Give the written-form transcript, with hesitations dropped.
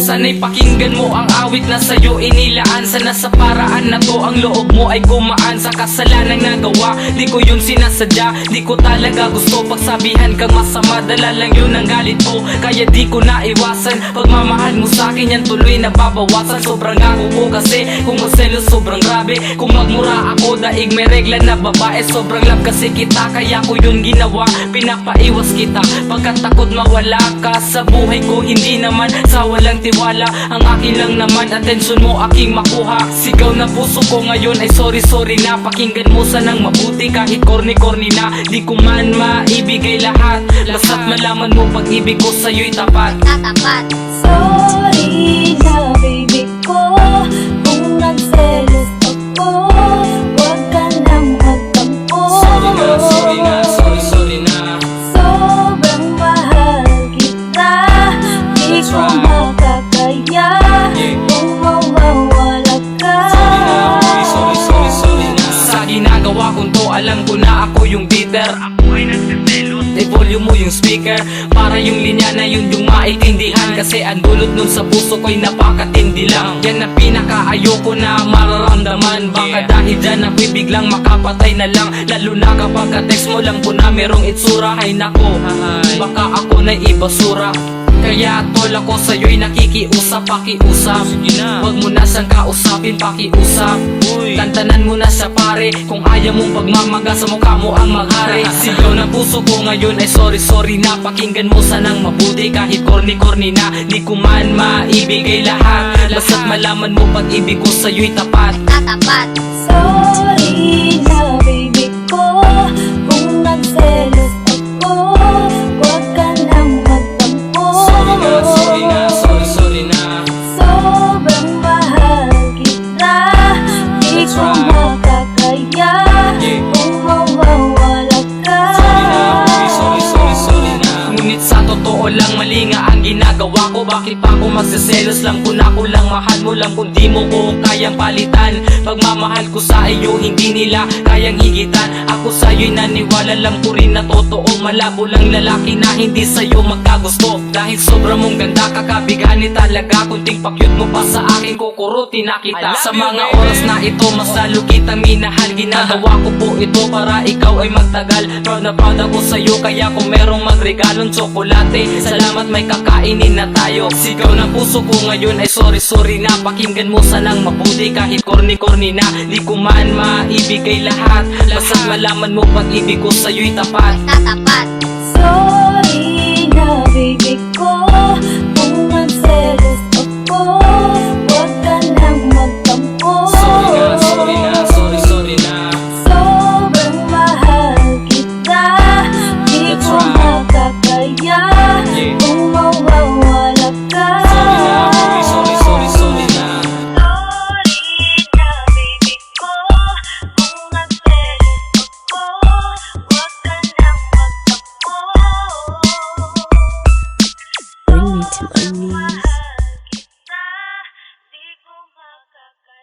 Sana'y pakinggan mo ang awit na sa'yo inilaan. Sana sa paraan na to ang loob mo ay gumaan. Sa kasalanang nagawa, di ko yun sinasadya. Di ko talaga gusto pagsabihan kang masama. Dala lang yun ang galit mo, kaya di ko naiwasan. Pagmamahal mo sa'kin yan tuloy nababawasan. Sobrang ako ko kasi kung magselos sobrang grabe. Kung magmura ako daig may regla na babae. Sobrang love kasi kita kaya ko yun ginawa. Pinapaiwas kita pagkat takot mawala ka sa buhay ko. Hindi naman sa walang tiwala, ang akin lang naman atensyon mo aking makuha. Sigaw na puso ko ngayon ay sorry na. Pakinggan mo sanang mabuti kahit corny na. Di ko man maibigay lahat, basta't malaman mo pag-ibig ko sa'yo'y tapat. Sorry na baby ko kung nagselos ako. Huwag ka nang magtampo. Sorry na. Sobrang mahal kita, di ko makakaya kung mawawala ka. Sorry na. Sa ginagawa kong to alam ko na ako yung bitter. Ako ay nagsiselos. I-volume mo yung speaker para yung linya na yun yung maintindihan. Kasi ang dulot nun sa puso ko'y napakatindi lang. Yan ang pinaka-ayoko na mararamdaman. Baka dahil dyan ako'y biglang makapatay na lang. Lalo na kapag ka-text mo lang po na merong itsura. Ay nako, baka ako na ibasura. Kaya tol ako sa'yo'y nakikiusap, pakiusap. Huwag mo na siyang kausapin, pakiusap. Tantanan mo na siya pare, kung ayaw mong pagmamaga sa mukha mo ang maghari. Sigaw ng puso ko ngayon ay sorry na. Pakinggan mo sanang mabuti kahit corny na. Di ko man maibigay lahat, basta't malaman mo pag-ibig ko sa'yo'y tapat. Sorry na baby ko kung nagselos ako. Huwag ka nang magtampo. Sorry na. Sobrang mahal kita, di ko makakaya kung mawawala ka. Sorry na. Ngunit sa totoo lang mali nga ang ginagawa ko. Bakit pa ako magsiselos lang kung ako lang mahal mo lang kung di mo ko kayang palitan. Pagmamahal ko sa iyo hindi nila kayang higitan. Ako sa'yo'y naniwala, alam ko rin na totoo. Malabo lang lalaki na hindi sa'yo magkagusto. Dahil sobra mong ganda, kakabigani talaga. Kunting pakyut mo pa sa akin, kukurutin na kita. Sa mga oras na ito, mas lalo kitang minahal. Ginagawa ko po ito para ikaw ay magtagal. Proud na proud ako sa'yo, kaya kung merong magregalong tsokolate, salamat may kakainin na tayo. Sigaw ng puso ko ngayon ay sorry na. Pakinggan mo sanang mabuti kahit corny na. Di ko man maibigay lahat, basta't malaman mo pag-ibig ko sa'yo'y tapat.